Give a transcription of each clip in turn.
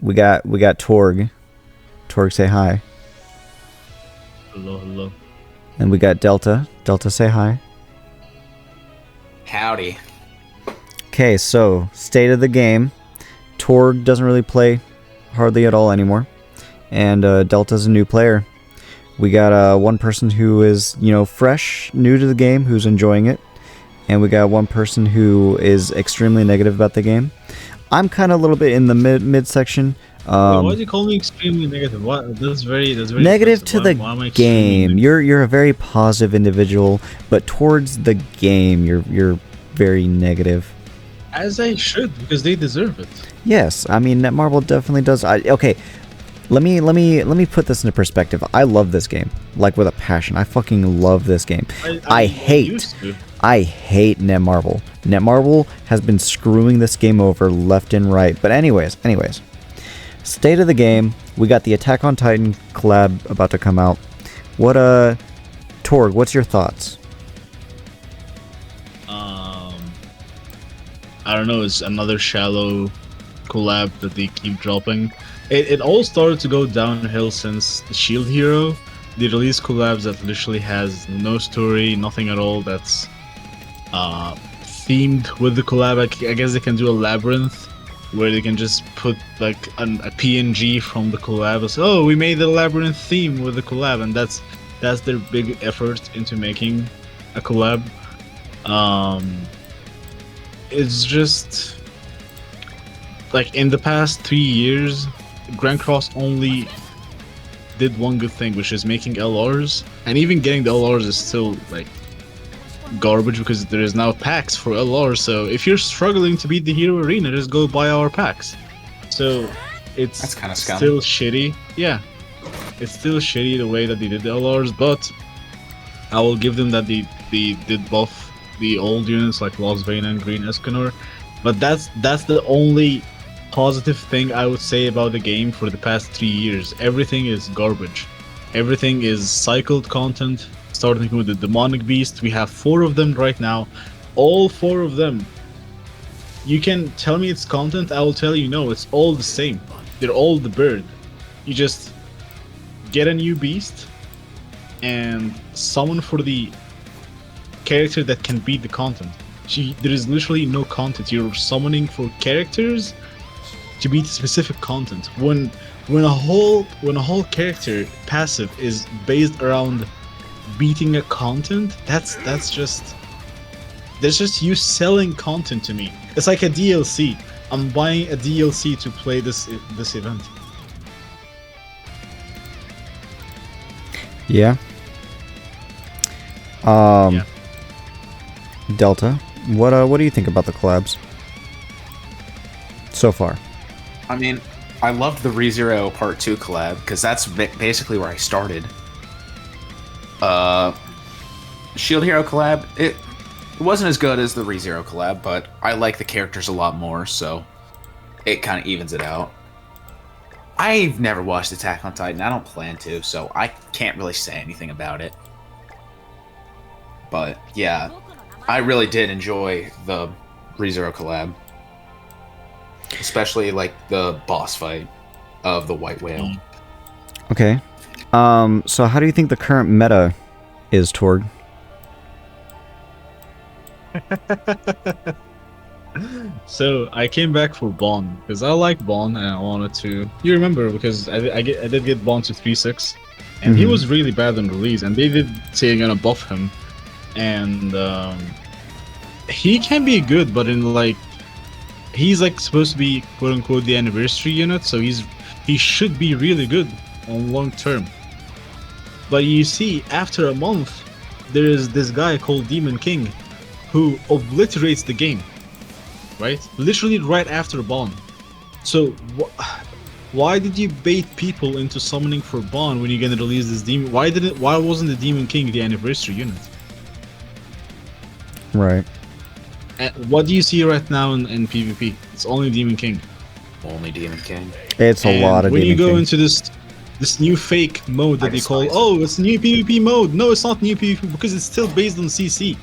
we got Torg. Torg, say hi. Hello, hello. And we got Delta. Delta, say hi. Howdy. Okay, so state of the game. Torg doesn't really play hardly at all anymore, and Delta's a new player. We got one person who is, fresh, new to the game, who's enjoying it, and we got one person who is extremely negative about the game. I'm kind of a little bit in the mid section. Why do you call me extremely negative? What? That's very negative to the game. You're a very positive individual, but towards the game, you're very negative. As I should, because they deserve it. Yes, I mean Netmarble definitely does. Okay, let me put this into perspective. I love this game, like with a passion. I fucking love this game. I hate Netmarble. Netmarble has been screwing this game over left and right. But anyways, state of the game. We got the Attack on Titan collab about to come out. What Torg, what's your thoughts? I don't know, it's another shallow collab that they keep dropping. It all started to go downhill since Shield Hero. They released collabs that literally has no story, nothing at all that's themed with the collab. I guess they can do a labyrinth where they can just put like a PNG from the collab and say, oh, we made the labyrinth theme with the collab, and that's their big effort into making a collab. It's just like in the past 3 years, Grand Cross only did one good thing, which is making LRs, and even getting the LRs is still like garbage because there is now packs for LRs. So if you're struggling to beat the Hero Arena, just go buy our packs. So that's kind of still shitty. Yeah, it's still shitty the way that they did the LRs, but I will give them that they did buff the old units like Lost Vein and Green Escanor, but that's the only positive thing I would say about the game for the past 3 years. Everything is garbage. Everything is cycled content, starting with the Demonic Beast. We have 4 of them right now. All 4 of them. You can tell me it's content, I will tell you no, it's all the same. They're all the bird. You just get a new beast and summon for the character that can beat the content. There is literally no content. You're summoning for characters to beat specific content. When a whole character passive is based around beating a content, that's just you selling content to me. It's like a DLC. I'm buying a DLC to play this event. Yeah. Yeah. Delta, what do you think about the collabs so far? I mean, I loved the ReZero Part 2 collab, because that's basically where I started. Shield Hero collab, it wasn't as good as the ReZero collab, but I like the characters a lot more, so it kind of evens it out. I've never watched Attack on Titan, I don't plan to, so I can't really say anything about it. But yeah, I really did enjoy the ReZero collab. Especially like the boss fight of the White Whale. Okay. So how do you think the current meta is, Torg? So I came back for Bond because I like Bond and I wanted to. You remember because I did get Bond to 3-6, and he was really bad on release, and they did say they're gonna buff him, and he can be good, but in like he's like supposed to be quote unquote the anniversary unit, so he should be really good on long term. But you see, after a month, there is this guy called Demon King who obliterates the game. Right? Literally right after Bond. So why did you bait people into summoning for Bond when you're gonna release this demon? Why wasn't the Demon King the anniversary unit? Right. And what do you see right now in PvP? It's only Demon King. Only Demon King. It's a lot of Demon King. When you go into this new fake mode that they call, oh, it's new PvP mode. No, it's not new PvP because it's still based on CC.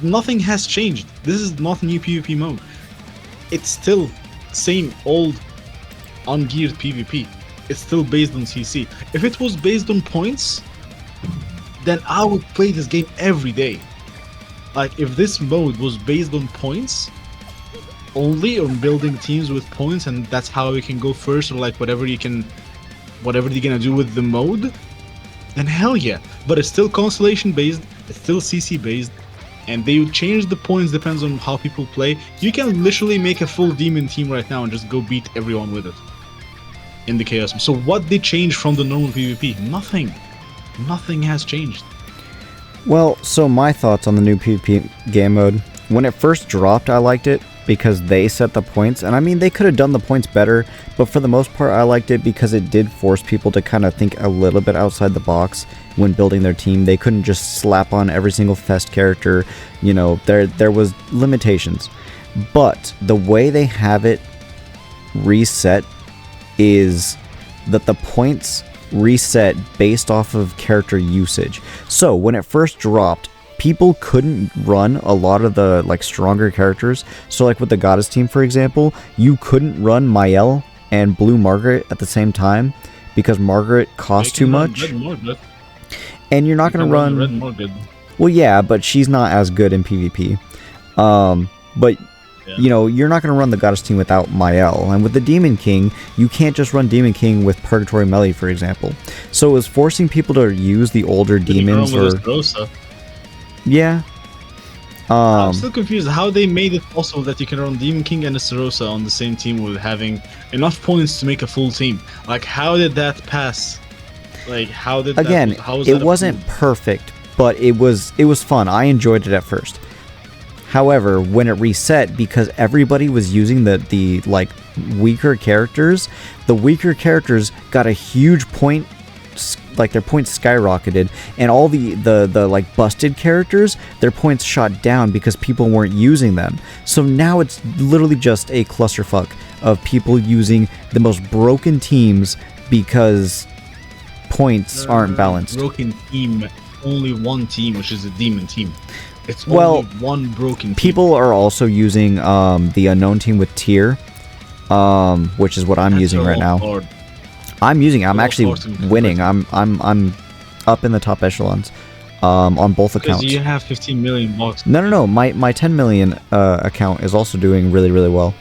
Nothing has changed. This is not new PvP mode. It's still same old ungeared PvP. It's still based on CC. If it was based on points, then I would play this game every day. Like, if this mode was based on points, only on building teams with points, and that's how you can go first, or like whatever you're gonna do with the mode, then hell yeah. But it's still constellation based, it's still CC based, and they would change the points depends on how people play. You can literally make a full demon team right now and just go beat everyone with it in the chaos. So what did change from the normal PvP? Nothing. Nothing has changed. Well, so my thoughts on the new PvP game mode. When it first dropped, I liked it because they set the points, and I mean, they could have done the points better, but for the most part, I liked it because it did force people to kind of think a little bit outside the box when building their team. They couldn't just slap on every single Fest character, you know, there was limitations. But the way they have it reset is that the points reset based off of character usage. So when it first dropped, people couldn't run a lot of the like stronger characters. So like with the Goddess team, for example, you couldn't run Mael and Blue Margaret at the same time because Margaret costs too much. And you're not going to run Red Margaret. Well, yeah, but she's not as good in PvP. But you know, you're not going to run the Goddess team without Mael. And with the Demon King, you can't just run Demon King with Purgatory Melee, for example. So it was forcing people to use the older demons or... Yeah. I'm still confused how they made it possible that you can run Demon King and Estarossa on the same team with having enough points to make a full team. Like, how did that pass? Like, how did Again, it wasn't perfect, but it was fun. I enjoyed it at first. However, when it reset, because everybody was using the like weaker characters, the weaker characters got a huge point, like their points skyrocketed, and all the like busted characters, their points shot down because people weren't using them. So now it's literally just a clusterfuck of people using the most broken teams because points aren't balanced. Broken team, only one team, which is a demon team. It's only one broken team. People are also using the unknown team with tier, which is what I'm using right now. Hard. I'm actually winning. I'm up in the top echelons on both accounts. Because you have 15 million bucks. No. My 10 million account is also doing really, really well.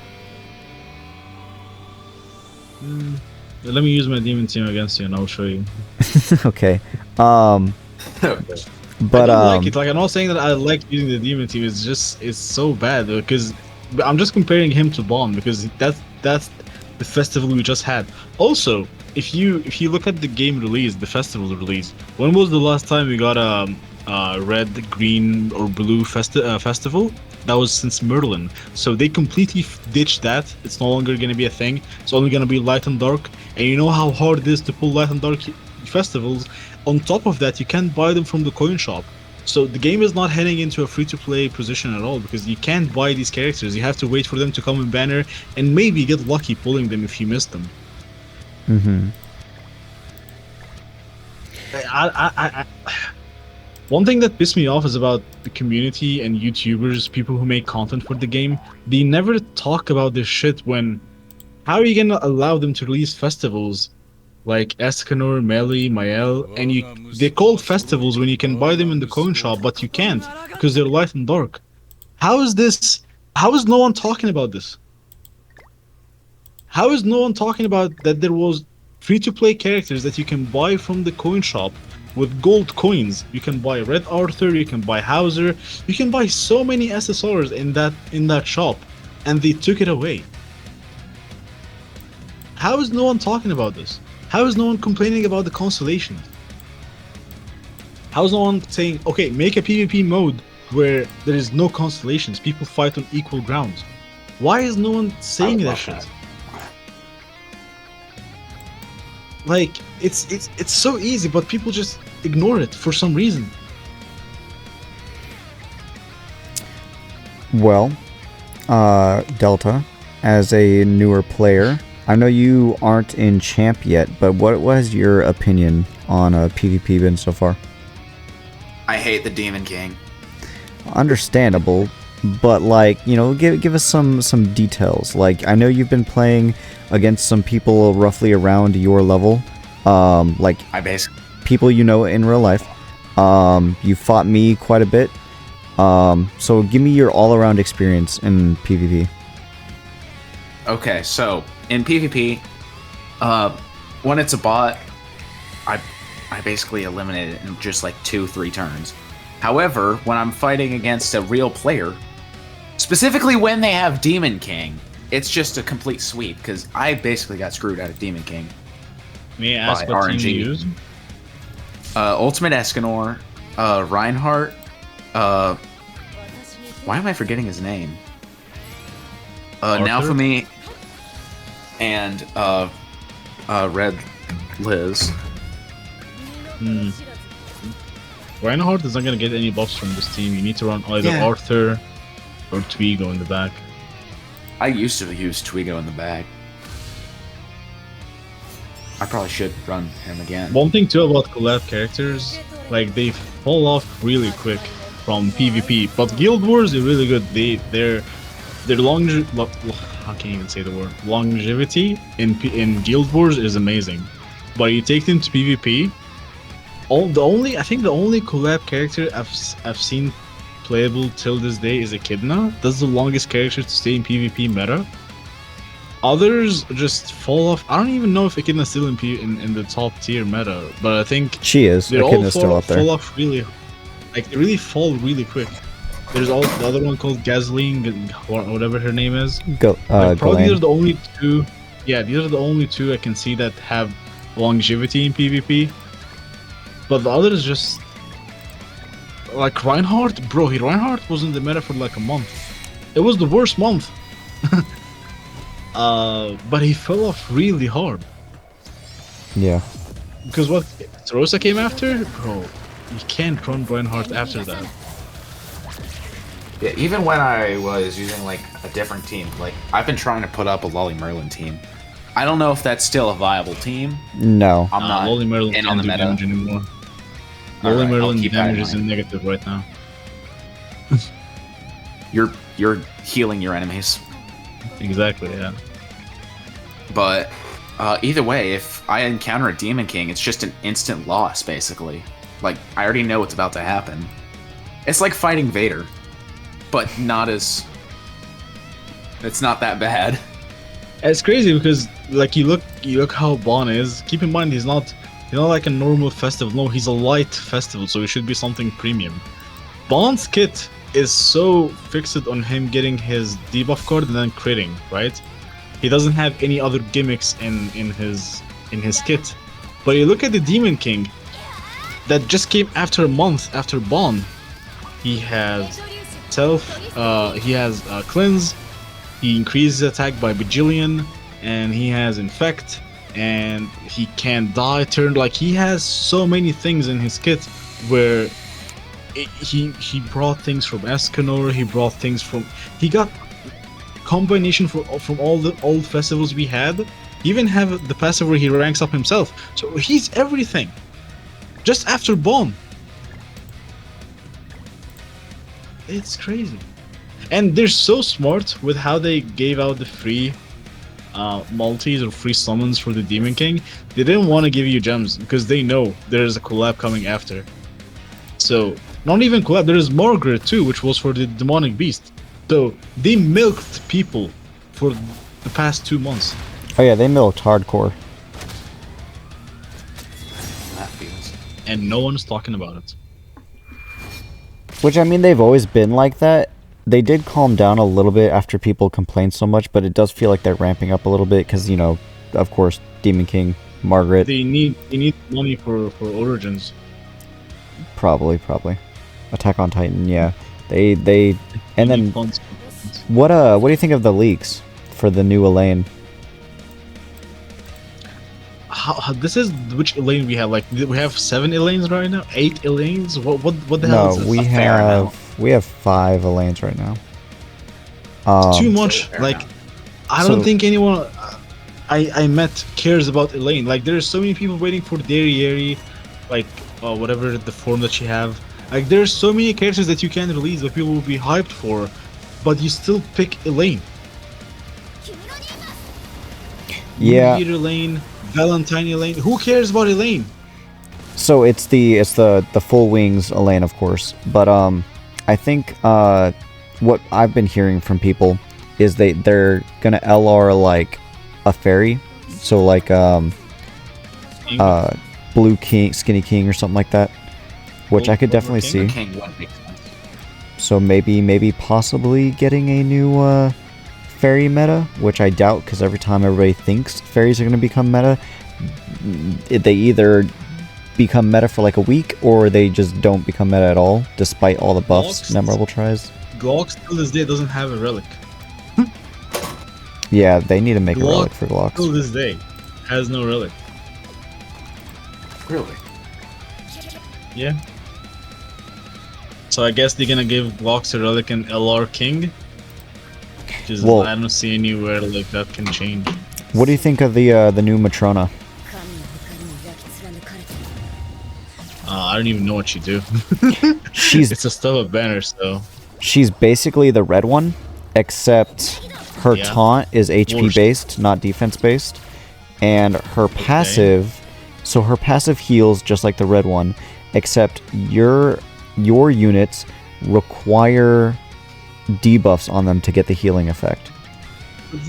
Let me use my demon team against you, and I'll show you. Okay. But I don't like it. Like, I'm not saying that I like using the demon team. It's so bad because I'm just comparing him to Bomb because that's the festival we just had. Also, if you look at the game release, the festival release, when was the last time we got a red, green, or blue festival? That was since Merlin. So they completely ditched that. It's no longer going to be a thing. It's only going to be light and dark. And you know how hard it is to pull light and dark festivals. On top of that, you can't buy them from the coin shop. So the game is not heading into a free-to-play position at all because you can't buy these characters. You have to wait for them to come in banner and maybe get lucky pulling them if you miss them. Mm-hmm. One thing that pissed me off is about the community and YouTubers, people who make content for the game. They never talk about this shit when... How are you gonna allow them to release festivals like Escanor, Melee, Mael, and they call festivals when you can buy them in the coin shop, but you can't because they're light and dark. How is no one talking about this? How is no one talking about that there was free-to-play characters that you can buy from the coin shop with gold coins? You can buy Red Arthur, you can buy Hauser, you can buy so many SSRs in that shop, and they took it away. How is no one talking about this? How is no one complaining about the constellations? How is no one saying, okay, make a PvP mode where there is no constellations, people fight on equal grounds? Why is no one saying that shit? Like, it's so easy, but people just ignore it for some reason. Well, Delta, as a newer player, I know you aren't in champ yet, but what was your opinion on PvP been so far? I hate the Demon King. Understandable, but like, you know, give us some details. Like, I know you've been playing against some people roughly around your level, like I basically people you know in real life. You fought me quite a bit. So give me your all-around experience in PvP. Okay, so in PvP, when it's a bot, I basically eliminate it in just like 2-3 turns. However, when I'm fighting against a real player, specifically when they have Demon King, it's just a complete sweep because I basically got screwed out of Demon King. May I ask by what team RNG. you use? Ultimate Escanor, Reinhardt, why am I forgetting his name? Arthur? Naofumi, and Red Liz. Reinhardt is not gonna get any buffs from this team. You need to run either Yeah. Arthur or Twigo in the back. I used to use Twigo in the back. I probably should run him again. One thing too about collab characters, like they fall off really quick from PvP, but Guild Wars are really good. Their I can't even say the word longevity in Guild Wars is amazing. But you take them to PvP, I think the only collab character I've seen playable till this day is Echidna. That's the longest character to stay in PvP meta. Others just fall off. I don't even know if Echidna's still in the top tier meta, but I think She is. they all Echidna's still up there. fall off really, like they really fall really quick. There's also the other one called Gasoline, or whatever her name is. Probably these are the only two. Yeah, these are the only two I can see that have longevity in PvP. But the others just like Reinhardt, bro. Reinhardt was in the meta for like a month. It was the worst month. But he fell off really hard. Yeah. Because what Rosa came after, bro, you can't run Reinhardt after that. Yeah, even when I was using like a different team, like I've been trying to put up a Lolly Merlin team. I don't know if that's still a viable team. No. I'm not Lolly Merlin in can't on the do meta. damage anymore. Alright, Lolly I'll Merlin keep that in damage is mind. in negative right now. You're healing your enemies. Exactly, yeah. But either way, if I encounter a Demon King, it's just an instant loss, basically. Like, I already know what's about to happen. It's like fighting Vader, but not as... It's not that bad. It's crazy because like you look how Bon is. Keep in mind he's not like a normal festival. No, he's a light festival, so it should be something premium. Bon's kit is so fixed on him getting his debuff card and then critting, right? He doesn't have any other gimmicks in his kit. But you look at the Demon King that just came after a month after Bon. He has cleanse. He increases attack by bajillion, and he has infect, and he can't die turn. Like he has so many things in his kit where he brought things from Escanor. He got combination from all the old festivals we had. He even have the passive where he ranks up himself. So he's everything. Just after Bon. It's crazy. And they're so smart with how they gave out the free multis or free summons for the Demon King. They didn't want to give you gems because they know there's a collab coming after. So, not even collab, there's Margaret too, which was for the Demonic Beast. So, they milked people for the past 2 months. Oh yeah, they milked hardcore. That feels... And no one's talking about it. Which, I mean, they've always been like that. They did calm down a little bit after people complained so much, but it does feel like they're ramping up a little bit because, you know, of course, Demon King, Margaret. They need money for Origins. Probably. Attack on Titan, yeah. They and They then need funds. what do you think of the leaks for the new Elaine? How this is which Elaine we have? Like we have 7 Elaines right now, 8 Elaines. What the hell No, is this? we fair amount. have 5 Elaines right now. Too much. Fair Like enough. I don't So- think anyone I met cares about Elaine. Like there's so many people waiting for Derriere, like whatever the form that she have. Like there's so many characters that you can't release that people will be hyped for but you still pick Elaine. Yeah. Meteor Elaine, Valentine Elaine. Who cares about Elaine? So it's the full wings Elaine, of course, but I think what I've been hearing from people is they're gonna LR like a fairy, so like Blue King, Skinny King, or something like that, which I could definitely see. King would make sense. So maybe possibly getting a new fairy meta, which I doubt, because every time everybody thinks fairies are going to become meta, they either become meta for like a week, or they just don't become meta at all, despite all the buffs Netmarble tries. Glock still this day doesn't have a relic. Yeah, they need to make a relic for Glocks. Still this day has no relic. Really? Yeah. So I guess they're gonna give Glocks a relic and LR King. Just Well, I don't see anywhere like that can change. What do you think of the new Matrona? I don't even know what she do. She's It's a stuff banner, so she's basically the red one, except her taunt is HP based, not defense based, and her passive. So her passive heals just like the red one, except your units require debuffs on them to get the healing effect.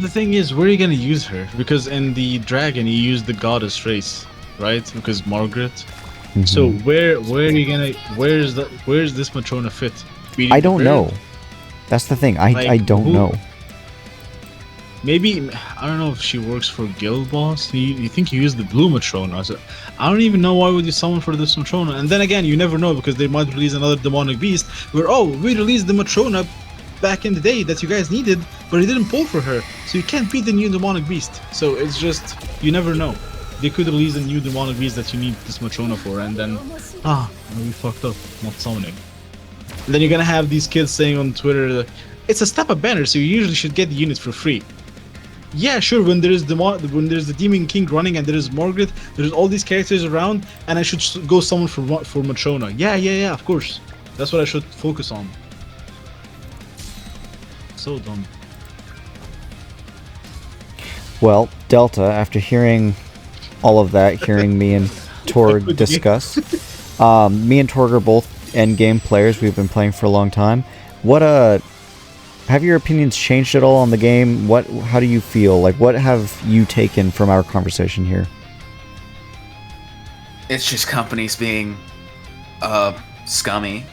the thing is, where are you gonna use her? Because in the dragon, you use the goddess race, right? Because Margaret. Mm-hmm. So where are you gonna? Where's this Matrona fit? I don't know. That's the thing. I don't know. Maybe I don't know if she works for Guild Boss. You think you use the blue Matrona? So I don't even know why would you summon for this Matrona. And then again, you never know, because they might release another demonic beast. Where we released the Matrona back in the day that you guys needed, but it didn't pull for her, so you can't beat the new demonic beast. So it's just, you never know. They could release a new demonic beast that you need this Matrona for, and then we fucked up not summoning. And then you're gonna have these kids saying on Twitter, it's a step up banner, so you usually should get the unit for free. Yeah, sure, when there's the Demon King running and there is Margaret, there's all these characters around, and I should go summon for Matrona. Yeah, of course. That's what I should focus on. So dumb. Well, Delta, after hearing all of that, hearing me and Torg discuss, me and Torg are both endgame players. We've been playing for a long time. Have your opinions changed at all on the game? How do you feel? Like, what have you taken from our conversation here? It's just companies being scummy.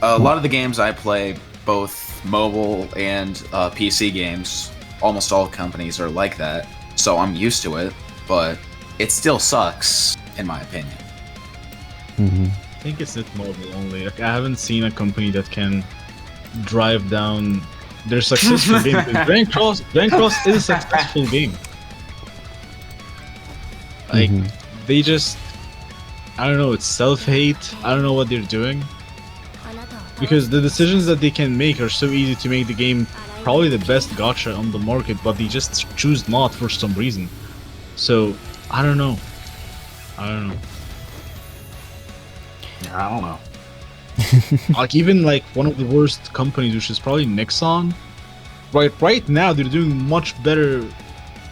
A lot of the games I play, both mobile and PC games, almost all companies are like that. So I'm used to it, but it still sucks, in my opinion. Mm-hmm. I think it's not mobile only. Like, I haven't seen a company that can drive down their successful game. Grand Cross is a successful game. Like, they just, I don't know, it's self-hate. I don't know what they're doing. Because the decisions that they can make are so easy to make the game probably the best gacha on the market, but they just choose not for some reason. So, I don't know. Yeah, I don't know. Like, even like one of the worst companies, which is probably Nexon. Right now they're doing much better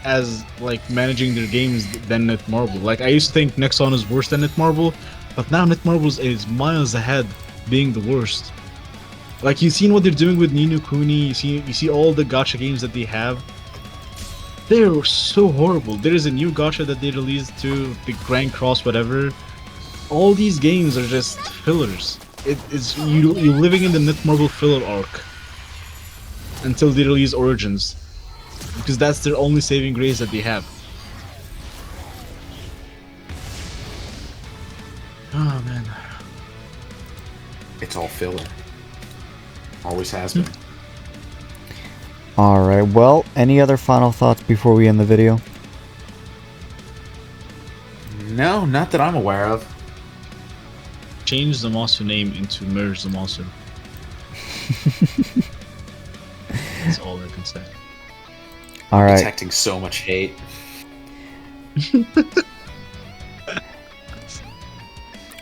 as like managing their games than Netmarble. Like, I used to think Nexon is worse than Netmarble, but now Netmarble is miles ahead, being the worst. Like, you've seen what they're doing with Ni no Kuni. You see all the gacha games that they have. They're so horrible. There is a new gacha that they released too, the Grand Cross, whatever. All these games are just fillers. It's you're living in the Netmarble filler arc until they release Origins, because that's their only saving grace that they have. Oh man, It's all filler. Always has been. Alright, well, any other final thoughts before we end the video? No, not that I'm aware of. change the Zamasu name into Merge Zamasu. That's all I can say. Alright. Detecting so much hate.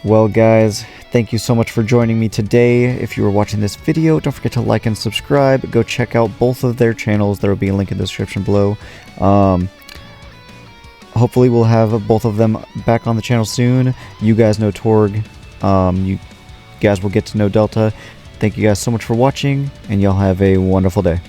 Well, guys, Thank you so much for joining me today. If you were watching this video, don't forget to like and subscribe. Go check out both of their channels. There will be a link in the description below. Hopefully we'll have both of them back on the channel soon. You guys know Torg. You guys will get to know Delta. Thank you guys so much for watching, and y'all have a wonderful day.